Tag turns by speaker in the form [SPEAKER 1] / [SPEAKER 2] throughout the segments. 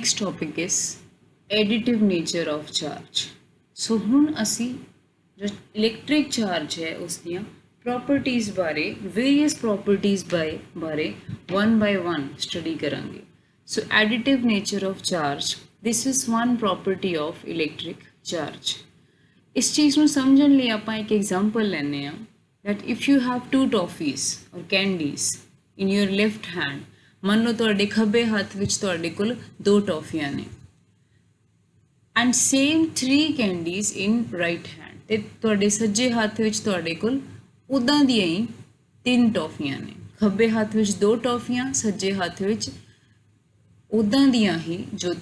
[SPEAKER 1] next topic is additive nature of charge. So ਹੁਣ ਅਸੀਂ जो इलैक्ट्रिक चार्ज है उसदियां प्रॉपर्टीज बारे वेरियस प्रॉपर्टीज बारे वन बाय वन स्टडी करांगे. So additive nature of charge this is one property of electric charge. इस चीज़ ਨੂੰ ਸਮਝਣ ਲਈ ਆਪਾਂ ਇੱਕ ਐਗਜ਼ਾਮਪਲ ਲੈਨੇ ਆ that if you have two toffees or candies in your left hand, ਮੰਨ ਲਓ ਤੁਹਾਡੇ ਖੱਬੇ ਹੱਥ ਵਿੱਚ ਤੁਹਾਡੇ ਕੋਲ ਦੋ ਟੌਫੀਆਂ ਨੇ and same three candies in right hand, ਤੇ ਤੁਹਾਡੇ ਸੱਜੇ ਹੱਥ ਵਿੱਚ ਤੁਹਾਡੇ ਕੋਲ ਉਦਾਂ ਦੀਆਂ ਹੀ ਤਿੰਨ ਟੌਫੀਆਂ ਨੇ. ਖੱਬੇ ਹੱਥ ਵਿੱਚ ਦੋ ਟੌਫੀਆਂ, ਸੱਜੇ ਹੱਥ ਵਿੱਚ ਉਦਾਂ ਦੀਆਂ ਹੀ ਜੋ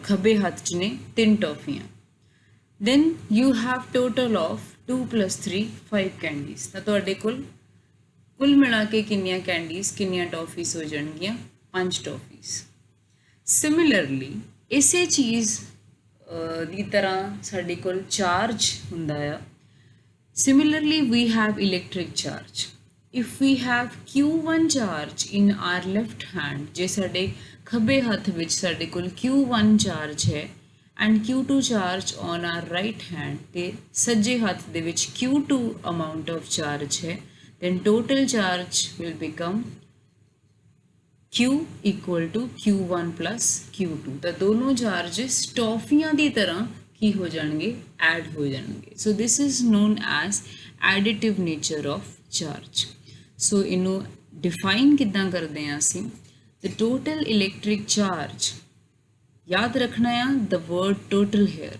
[SPEAKER 1] ਖੱਬੇ ਹੱਥ 'ਚ ਨੇ ਤਿੰਨ ਟੌਫੀਆਂ. then you have total of 2 plus 3 5 candies. ਤਾਂ ਤੁਹਾਡੇ ਕੋਲ ਕੁੱਲ ਮਿਲਾ ਕੇ ਕਿੰਨੀਆਂ ਕੈਂਡੀਜ਼ ਕਿੰਨੀਆਂ ਟੌਫੀਜ਼ ਹੋ ਜਾਣਗੀਆਂ? 5 ਟੌਫੀਜ਼. ਸਿਮਿਲਰਲੀ ਇਸੇ ਚੀਜ਼ ਦੀ ਤਰ੍ਹਾਂ ਸਾਡੇ ਕੋਲ ਚਾਰਜ ਹੁੰਦਾ ਆ. Similarly we have electric charge. If we have Q1 charge in our left hand, ਜੇ ਸਾਡੇ ਖੱਬੇ ਹੱਥ ਵਿੱਚ ਸਾਡੇ ਕੋਲ Q1 ਚਾਰਜ ਹੈ and Q2 charge on our right hand, ਤੇ ਸੱਜੇ ਹੱਥ ਦੇ ਵਿੱਚ Q2 amount of charge ਹੈ, then total charge will become Q equal to Q1 plus Q2. ਤਾਂ ਦੋਨੋਂ ਚਾਰजेस ਟੌਫੀਆਂ ਦੀ ਤਰ੍ਹਾਂ ਕੀ ਹੋ ਜਾਣਗੇ? ਐਡ ਹੋ ਜਾਣਗੇ. So this is known as additive nature of charge. So ਇਹਨੂੰ ਡਿਫਾਈਨ ਕਿੱਦਾਂ ਕਰਦੇ ਹਾਂ ਅਸੀਂ? ਦ ਟੋਟਲ ਇਲੈਕਟ੍ਰਿਕ ਚਾਰਜ, याद रखना है the word total here.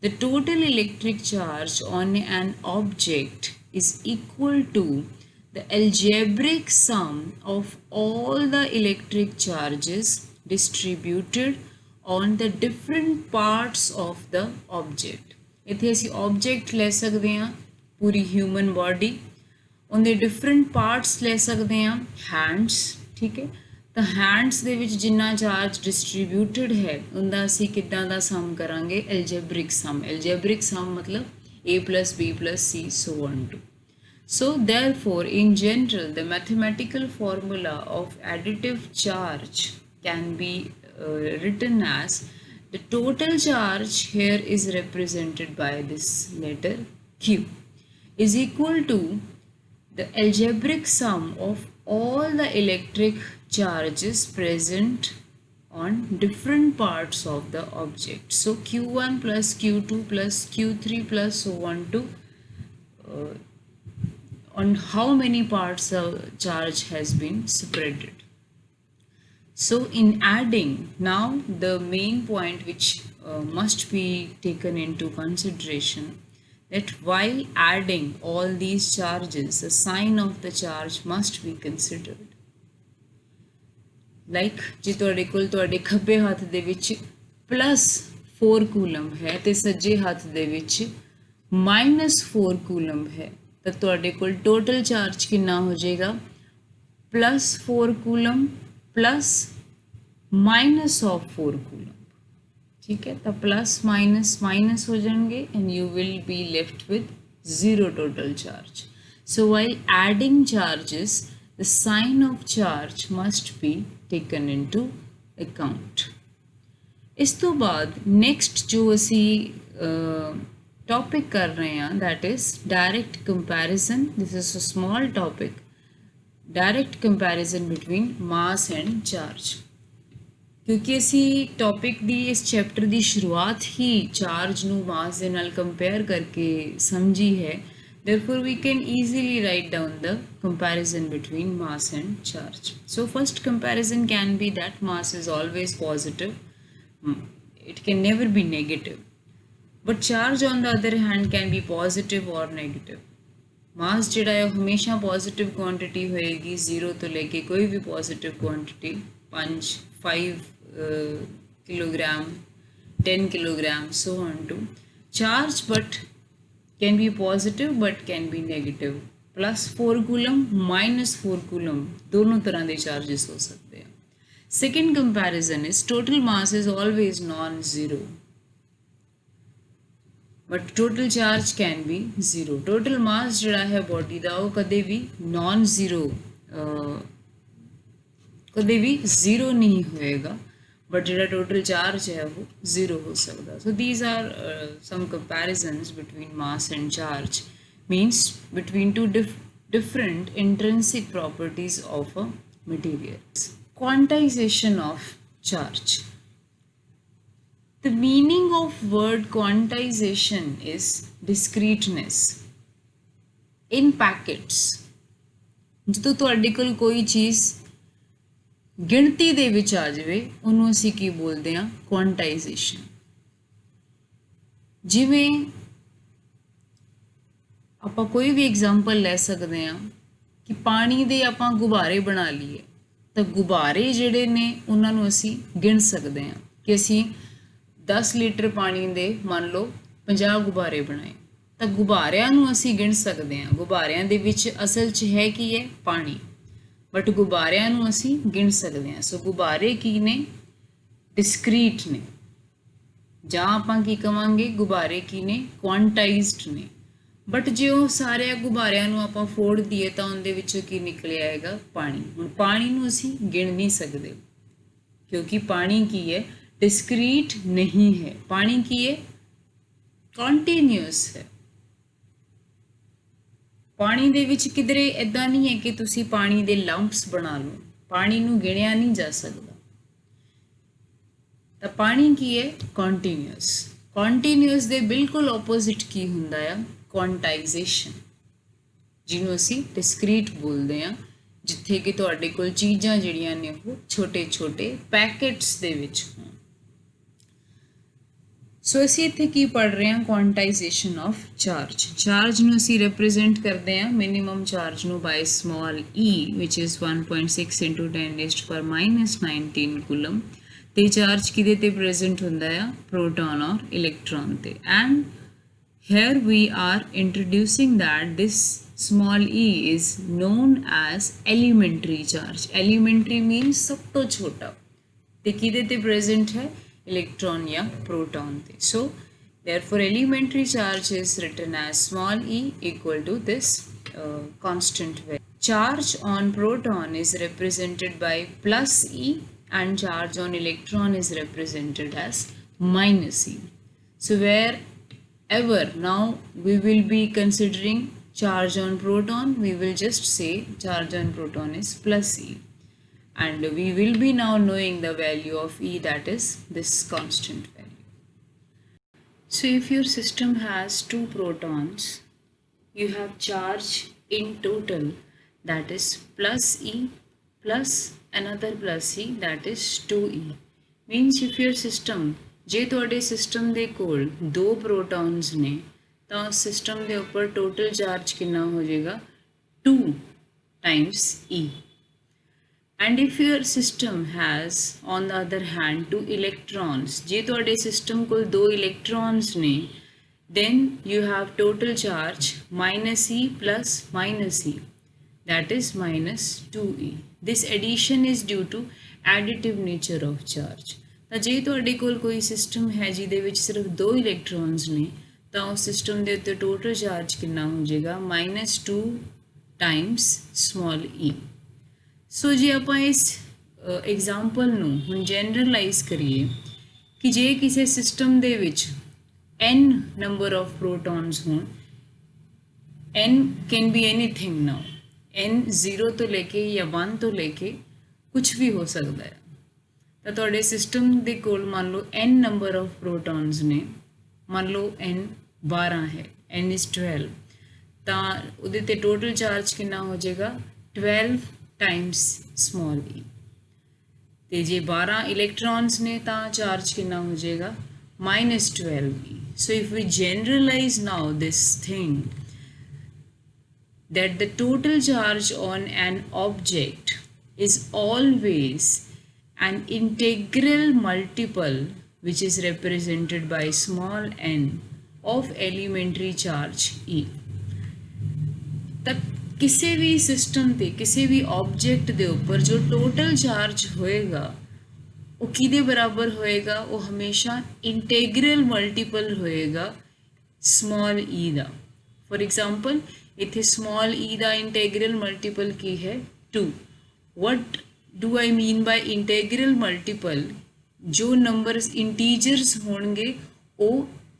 [SPEAKER 1] The total electric charge on an object is equal to the algebraic sum of all the electric charges distributed on the different parts of the object. इत्थे असी object ले सकते हैं पूरी human body, उनके different parts ले सकते हैं hands, ठीक है. ਤਾਂ हैंड्स ਦੇ ਵਿੱਚ ਜਿੰਨਾ ਚਾਰਜ ਡਿਸਟਰੀਬਿਊਟਡ ਹੈ ਉਹਦਾ ਅਸੀਂ ਕਿੱਦਾਂ ਦਾ ਸਮ ਕਰਾਂਗੇ? ਐਲਜੈਬਰਿਕ ਸਮ. ਐਲਜੈਬਰਿਕ ਸਮ ਮਤਲਬ a plus b plus c so on to. So therefore in general the mathematical formula of additive charge can be written as the total charge here is represented by this letter q is equal to the algebraic sum of all the electric charges present on different parts of the object. So Q1 plus Q2 plus Q3 plus so on to on how many parts of charge has been spreaded. So in adding, now the main point which must be taken into consideration, that while adding all these charges, the sign of the charge must be considered. Like ਜੇ ਤੁਹਾਡੇ ਕੋਲ ਤੁਹਾਡੇ ਖੱਬੇ ਹੱਥ ਦੇ ਵਿੱਚ +4 coulomb ਹੈ ਤੇ ਸੱਜੇ ਹੱਥ ਦੇ ਵਿੱਚ -4 ਕੂਲਮ ਹੈ, ਤਾਂ ਤੁਹਾਡੇ ਕੋਲ ਟੋਟਲ ਚਾਰਜ ਕਿੰਨਾ ਹੋ ਜਾਏਗਾ? +4 ਕੂਲਮ प्लस -4 कूलम. ठीक है, तो प्लस माइनस माइनस हो जाएंगे and you will be left with 0 total charge. So while adding charges, the sign of charge must be taken into account. इस तो बाद नेक्स्ट जो असी टॉपिक कर रहे हैं that is direct comparison. This is a small topic, direct comparison between mass and charge. क्योंकि असी टॉपिक दी इस चैप्टर की शुरुआत ही चार्ज नू मास दे नाल कंपेयर करके समझी है. Therefore, we can easily write down the comparison between mass and charge. So first comparison can be that mass is always positive. It can never be negative. But charge on the other hand can be positive or negative. Mass जिहड़ा है हमेशा positive quantity होएगी, 0 तो लेके कोई भी positive quantity 5, 5 kilogram, 10 kilogram, so on to. Charge but can be positive but can be negative. +4 coulomb -4 coulomb दोनों तरह के चार्जेस हो सकते हैं. Second comparison is total mass is always non zero but total charge can be 0. Total mass जिहड़ा है body का वो कदे भी नॉन जीरो कदे भी 0 नहीं होएगा. बट जिहड़ा टोटल चार्ज है वो जीरो हो सकता। So these are some comparisons between mass and charge, means between two different intrinsic properties of a material. Quantization of charge. The meaning of word quantization is discreteness. In packets, ਜਦੋਂ ਤੁਹਾਡੇ ਕੋਲ ਕੋਈ ਚੀਜ਼ ਗਿਣਤੀ ਦੇ ਵਿੱਚ ਆ ਜਾਵੇ ਉਹਨੂੰ ਅਸੀਂ ਕੀ ਬੋਲਦੇ ਹਾਂ, ਕੁਆਂਟਾਈਜੇਸ਼ਨ। ਜਿਵੇਂ ਆਪਾਂ ਕੋਈ ਵੀ ਐਗਜ਼ਾਮਪਲ ਲੈ ਸਕਦੇ ਹਾਂ ਕਿ ਪਾਣੀ ਦੇ ਆਪਾਂ ਗੁਬਾਰੇ ਬਣਾ ਲਈਏ, ਤਾਂ ਗੁਬਾਰੇ ਜਿਹੜੇ ਨੇ ਉਹਨਾਂ ਨੂੰ ਅਸੀਂ ਗਿਣ ਸਕਦੇ ਹਾਂ ਕਿ ਅਸੀਂ 10 ਲੀਟਰ ਪਾਣੀ ਦੇ ਮੰਨ ਲਓ 50 ਗੁਬਾਰੇ ਬਣਾਏ, ਤਾਂ ਗੁਬਾਰਿਆਂ ਨੂੰ ਅਸੀਂ ਗਿਣ ਸਕਦੇ ਹਾਂ। ਗੁਬਾਰਿਆਂ ਦੇ ਵਿੱਚ ਅਸਲ 'ਚ ਹੈ ਕੀ ਹੈ, ਪਾਣੀ, ਬਟ ਗੁਬਾਰਿਆਂ ਨੂੰ ਅਸੀਂ ਗਿਣ ਸਕਦੇ ਹਾਂ। ਸੋ ਗੁਬਾਰੇ ਕੀ ਨੇ, ਡਿਸਕ੍ਰੀਟ ਨੇ, ਜਾਂ ਆਪਾਂ ਕੀ ਕਵਾਂਗੇ, ਗੁਬਾਰੇ ਕੀ ਨੇ, ਕੁਆਂਟਾਈਜ਼ਡ ਨੇ। ਬਟ ਜੇ ਉਹ ਸਾਰੇ ਗੁਬਾਰਿਆਂ ਨੂੰ ਆਪਾਂ ਫੋੜ ਦਈਏ ਤਾਂ ਉਹਦੇ ਵਿੱਚੋਂ ਕੀ ਨਿਕਲ ਆਏਗਾ, ਪਾਣੀ। ਹੁਣ ਪਾਣੀ ਨੂੰ ਅਸੀਂ ਗਿਣ ਨਹੀਂ ਸਕਦੇ ਕਿਉਂਕਿ ਪਾਣੀ ਕੀ ਹੈ, डिस्क्रीट नहीं है। पानी की है, कॉन्टीन्यूअस है। पानी दे विच किधरे इदां नहीं है कि तुसी पानी दे लंप्स बना लो, पानी नू गिणिया नहीं जा सकता। तो पानी की है, कॉन्टीन्यूअस। कॉन्टीन्यूअस दे बिल्कुल ओपोजिट की हुंदा है, क्वांटाइजेशन, जिन्हों असी डिस्क्रीट बोलते हैं, जिथे कि तुहाडे कोल चीज़ां जिहड़ियां ने वो छोटे छोटे पैकेट्स दे विच होण। सो असी इत्थे की पढ़ रहे हैं, क्वांटाइजेशन ऑफ चार्ज। चार्ज नू असी रिप्रेजेंट करते हैं मिनिमम चार्ज नू by small e which is 1.6 into 10⁻⁻19 coulomb. ते चार्ज किदे ते प्रेजेंट हुंदा है, प्रोटॉन और इलेक्ट्रॉन ते। And here we are introducing that this small e is known as elementary charge. Elementary means सब तो छोटा, ते किदे ते प्रेजेंट है, इलेक्ट्रॉन या प्रोटॉन थे। सो therefore elementary charge is written as small e equal to this constant value. Charge on proton is represented by plus e and charge on electron is represented as minus e. So wherever now we will be considering charge on proton, we will just say charge on proton is plus e. And we will be now knowing the value of E, that is this constant value. So if your system has 2 protons, you have charge in total, that is plus E plus another plus E, that is 2E. Means if your system, जे तुहाडे system दे कोल 2 protons ने, तो system दे ऊपर total charge कितना हो जाएगा, 2 times E. And if your system has on the other hand 2 electrons, जे तुहाडे system को 2 electrons ने, then you have total charge minus E plus minus E, that is minus 2E. This addition is due to additive nature of charge. ਤਾਂ ਜੇ ਤੁਹਾਡੇ ਕੋਲ ਕੋਈ system ਹੈ ਜਿਹਦੇ ਵਿੱਚ ਸਿਰਫ 2 ਇਲੈਕਟ੍ਰॉन्स ਨੇ, ਤਾਂ ਉਸ ਸਿਸਟਮ ਦੇ ਉੱਤੇ ਟੋਟਲ ਚਾਰਜ ਕਿੰਨਾ ਹੋ ਜਾਏਗਾ, -2 times small e. सो जे आप इस एग्जाम्पल नू हुण जनरलाइज करिए कि जे किसी system they which n number of protons होण, n can be anything now, n 0 तो लेके या 1 तो लेके कुछ भी हो सकता है। तो तुहाडे सिस्टम दे कोल मान लो n नंबर ऑफ प्रोटॉन्स ने, मान लो n 12 है, n is 12, तो उहदे ते टोटल चार्ज कितना हो जाएगा, 12 टाइम्स स्मॉल e। तो जे 12 इलेक्ट्रॉन्स ने, तो चार्ज कितना हो जाएगा, -12e. So if we generalize now this thing, that the total charge on an object is always an integral multiple which is represented by small n of elementary charge e. तब किसी भी system ते किसी भी object के ऊपर जो total charge होएगा वो किदे बराबर होएगा, वो हमेशा इंटेग्रल मल्टीपल होएगा स्मॉल ई दा। फॉर एग्जांपल इत्थे स्मॉल ई दा इंटेग्रल मल्टीपल की है 2। What do I mean by integral multiple, जो नंबर्स इंटीजर्स होंगे वो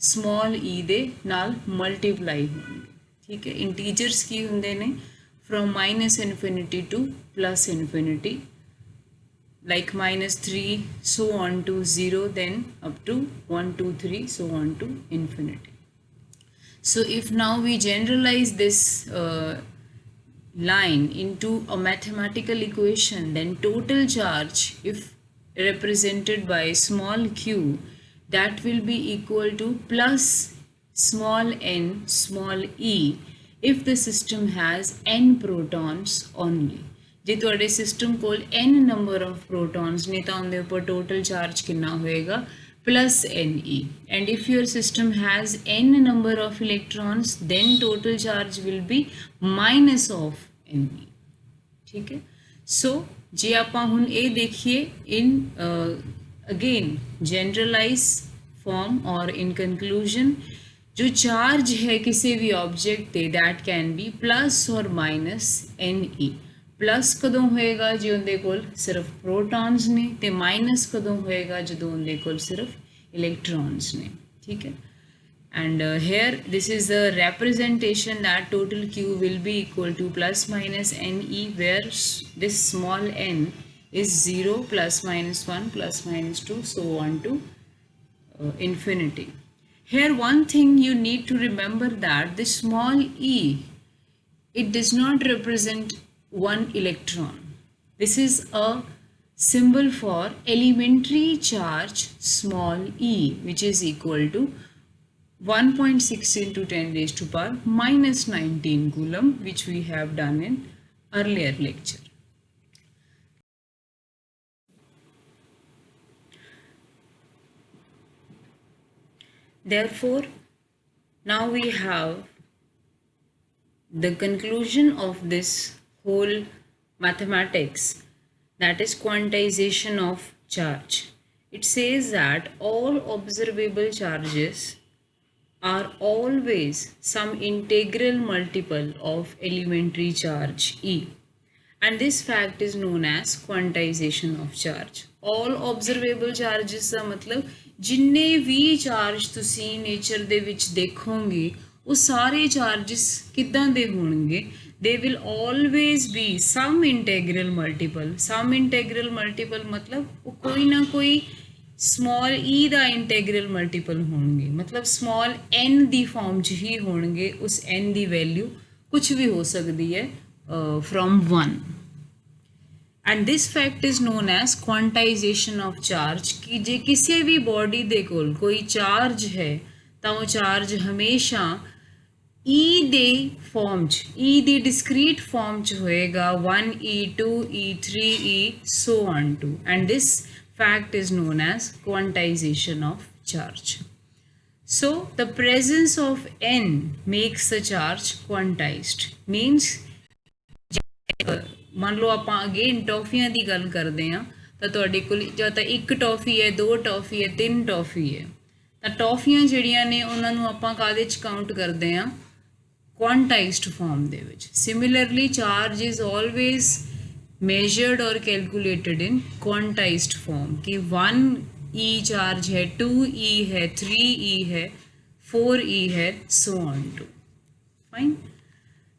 [SPEAKER 1] स्मॉल ई दे नाल मल्टीप्लाई होंगे। ठीक है, इंटीजर्स की होंगे ने from minus infinity two plus infinity, like -3 so on to 0, then up to 1 2 3 so on to infinity. So if now we generalize this line into a mathematical equation, then total charge, if represented by small q, that will be equal to plus small n small e if the system has n protons only. जे तुहाडे system कोल n number of protons ने तो उनके ऊपर total charge कितना होएगा plus n e, and if your system has n number of electrons then total charge will be minus of n e. ठीक है, सो जे आप हुण ये देखिए इन अगेन जनरलाइज फॉर्म और इन कंक्लूजन, जो चार्ज है किसी भी ऑब्जेक्ट ते दैट कैन बी प्लस और माइनस एन ई। प्लस कदों होएगा जो उनके कोल सिर्फ प्रोटॉन्स ने, ते माइनस कदों होएगा जो उनके कोल सिर्फ इलेक्ट्रॉन्स ने। ठीक है, and here this is the representation that total q will be equal to plus minus ne, where this small n is 0 plus minus 1 plus minus 2 so on to infinity. Here one thing you need to remember, that this small e, it does not represent one electron. This is a symbol for elementary charge small e, which is equal to 1.6 into 10 raised to power minus 19 coulomb, which we have done in earlier lecture. Therefore, now we have the conclusion of this whole mathematics, that is quantization of charge. It says that all observable charges are always some integral multiple of elementary charge E, and this fact is known as quantization of charge. All observable charges का मतलब जिन्ने भी charge तुसी nature दे विच देखोगे वो सारे charges किदां दे होणगे, they will always be some integral multiple. some integral multiple मतलब वो कोई ना कोई स्मॉल ई दा इंटैग्रल मल्टीपल होंगे, मतलब स्मॉल एन दी फॉर्म च ही होंगे। उस एन दी वैल्यू कुछ भी हो सकती है from 1, and this fact is known as quantization of charge. कि जे किसी भी बॉडी दे कोल कोई चार्ज है तो वो चार्ज हमेशा ई दे फॉर्म च, ई दी डिस्क्रीट फॉर्म च होएगा 1e 2e 3e so on to, and this fact is known as quantization of charge. So the presence of n makes the charge quantized. Means मान लो आप again टॉफियां की गल करते हैं तो तुहाडे कोल ਜਾਂ ਤਾਂ एक टॉफी है, 2 टॉफी है, 3 टॉफी है, तो टॉफियां ਜਿਹੜੀਆਂ ਨੇ ਉਹਨਾਂ ਨੂੰ ਆਪਾਂ ਕਾਹਦੇ ਚ ਕਾਊਂਟ ਕਰਦੇ ਹਾਂ quantized form they which. Similarly charge is always measured और कैलकुलेटेड इन क्वांटाइज्ड फॉर्म कि 1e चार्ज है, 2e है, 3e है, 4e है, so on to. Fine.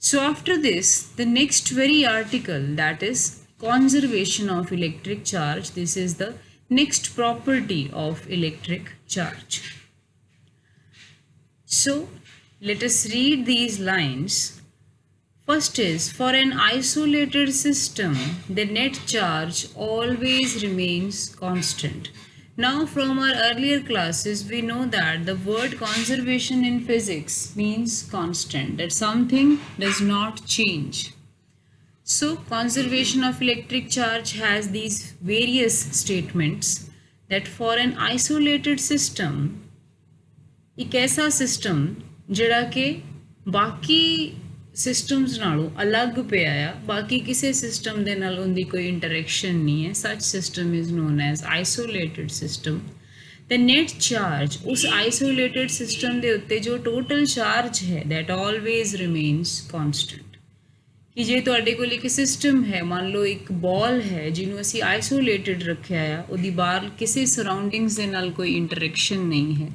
[SPEAKER 1] So after this, the next very article, that is conservation of electric charge. This is the next property of electric charge. So let us read these lines. First is, for an isolated system, the net charge always remains constant. Now from our earlier classes, we know that the word conservation in physics means constant, that something does not change. So conservation of electric charge has these various statements, that for an isolated system, एक ऐसा system ਜਿਹੜਾ कि बाकी systems नालों अलग पिया आ, बाकी किसी सिस्टम दे नाल उनकी कोई इंटरेक्शन नहीं है, such system is known as isolated system. The net charge उस आइसोलेटेड सिस्टम के उत्ते जो टोटल चार्ज है दैट ऑलवेज रिमेन्स कॉन्स्टेंट। ਕਿ ਜੇ ਤੁਹਾਡੇ ਕੋਲ ਇੱਕ ਸਿਸਟਮ ਹੈ, ਮੰਨ ਲਓ ਇੱਕ ਬॉल ਹੈ ਜਿਹਨੂੰ ਅਸੀਂ ਆਈਸੋਲੇਟਡ ਰੱਖਿਆ ਆ, ਉਹਦੀ ਬਾਹਰ ਕਿਸੇ ਸਰਾਊਂਡਿੰਗਸ ਦੇ ਨਾਲ ਕੋਈ ਇੰਟਰੈਕਸ਼ਨ ਨਹੀਂ ਹੈ,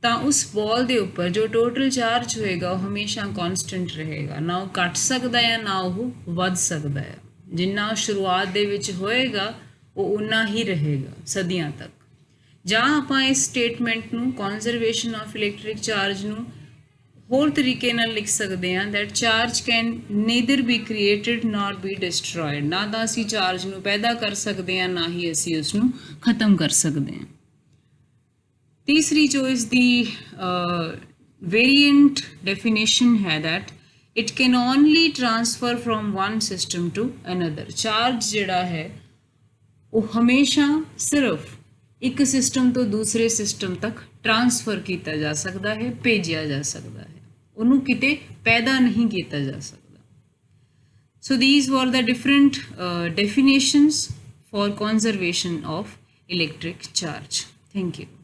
[SPEAKER 1] ਤਾਂ ਉਸ ਬॉल ਦੇ ਉੱਪਰ ਜੋ ਟੋਟਲ ਚਾਰਜ ਹੋਏਗਾ ਉਹ ਹਮੇਸ਼ਾ ਕਾਂਸਟੈਂਟ ਰਹੇਗਾ, ਨਾ ਉਹ ਘਟ ਸਕਦਾ ਹੈ ਨਾ ਉਹ ਵੱਧ ਸਕਦਾ ਹੈ। ਜਿੰਨਾ ਸ਼ੁਰੂਆਤ ਦੇ ਵਿੱਚ ਹੋਏਗਾ ਉਹ ਉਨਾ ਹੀ ਰਹੇਗਾ ਸਦੀਆਂ ਤੱਕ। ਜਾਂ ਆਪਾਂ ਇਸ ਸਟੇਟਮੈਂਟ ਨੂੰ ਕਨਜ਼ਰਵੇਸ਼ਨ ਆਫ ਇਲੈਕਟ੍ਰਿਕ ਚਾਰਜ ਨੂੰ ਹੋਰ ਤਰੀਕੇ ਨਾਲ ਲਿਖ ਸਕਦੇ ਹਾਂ, that charge can neither B created nor B destroyed. ਨਾ ਤਾਂ ਅਸੀਂ ਚਾਰਜ ਨੂੰ ਪੈਦਾ ਕਰ ਸਕਦੇ ਹਾਂ, ਨਾ ਹੀ ਅਸੀਂ ਉਸ ਨੂੰ ਖਤਮ ਕਰ ਸਕਦੇ ਹਾਂ। ਤੀਸਰੀ ਜੋ ਇਸ ਦੀ ਵੇਰੀਐਂਟ ਡੈਫੀਨੇਸ਼ਨ ਹੈ, that it can only transfer from one system to another. Charge ਜਿਹੜਾ ਹੈ ਉਹ ਹਮੇਸ਼ਾ ਸਿਰਫ ਇੱਕ ਸਿਸਟਮ ਤੋਂ ਦੂਸਰੇ ਸਿਸਟਮ ਤੱਕ ਟਰਾਂਸਫਰ ਕੀਤਾ ਜਾ ਸਕਦਾ ਹੈ, ਭੇਜਿਆ ਜਾ ਸਕਦਾ ਹੈ, ਉਹਨੂੰ ਕਿਤੇ ਪੈਦਾ ਨਹੀਂ ਕੀਤਾ ਜਾ ਸਕਦਾ। ਸੋ these were the different definitions for conservation of electric charge. Thank you.